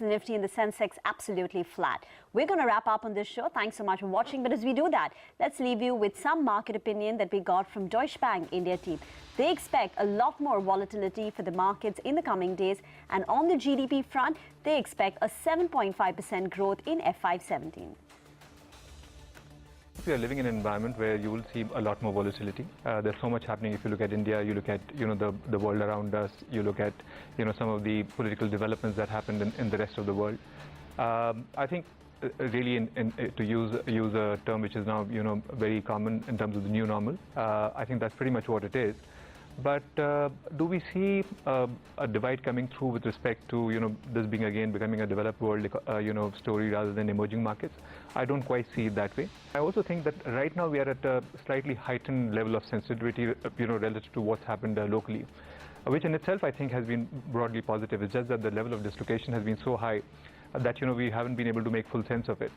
Nifty and the Sensex absolutely flat. We're going to wrap up on this show. Thanks so much for watching. But as we do that, let's leave you with some market opinion that we got from Deutsche Bank India team. They expect a lot more volatility for the markets in the coming days. And on the GDP front, they expect a 7.5% growth in FY17. We are living in an environment where you will see a lot more volatility. There's so much happening. If you look at India, you look at the world around us, you look at some of the political developments that happened in the rest of the world. I think really to use a term which is now very common in terms of the new normal. I think that's pretty much what it is. But do we see a divide coming through with respect to this being again becoming a developed world story rather than emerging markets? I don't quite see it that way. I also think that right now we are at a slightly heightened level of sensitivity relative to what's happened locally, which in itself I think has been broadly positive. It's just that the level of dislocation has been so high that we haven't been able to make full sense of it.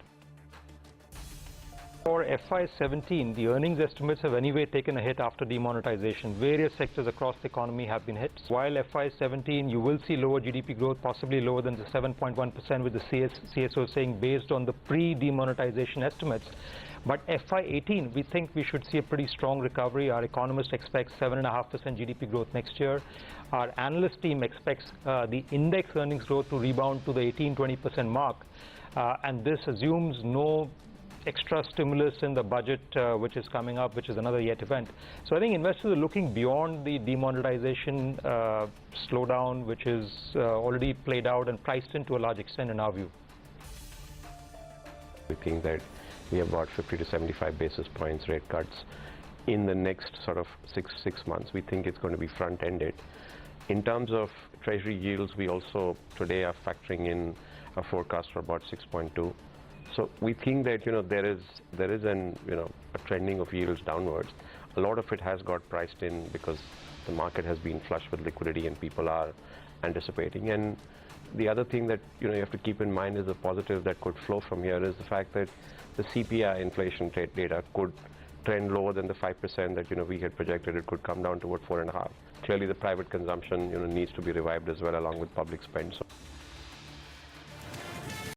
For FY17, the earnings estimates have anyway taken a hit after demonetization. Various sectors across the economy have been hit. While FY17, you will see lower GDP growth, possibly lower than the 7.1% with the CSO saying based on the pre-demonetization estimates. But FY18, we think we should see a pretty strong recovery. Our economist expects 7.5% GDP growth next year. Our analyst team expects the index earnings growth to rebound to the 18-20% mark. And this assumes no extra stimulus in the budget which is coming up, which is another yet event. So I think investors are looking beyond the demonetization slowdown, which is already played out and priced in to a large extent in our view. We think that we have about 50 to 75 basis points rate cuts in the next sort of six months. We think it's going to be front-ended. In terms of treasury yields, we also today are factoring in a forecast for about 6.2. So we think that there is a trending of yields downwards. A lot of it has got priced in because the market has been flush with liquidity and people are anticipating. And the other thing that you have to keep in mind is the positive that could flow from here is the fact that the CPI inflation data could trend lower than the 5% that we had projected. It could come down to about 4.5. Clearly, the private consumption needs to be revived as well along with public spend. So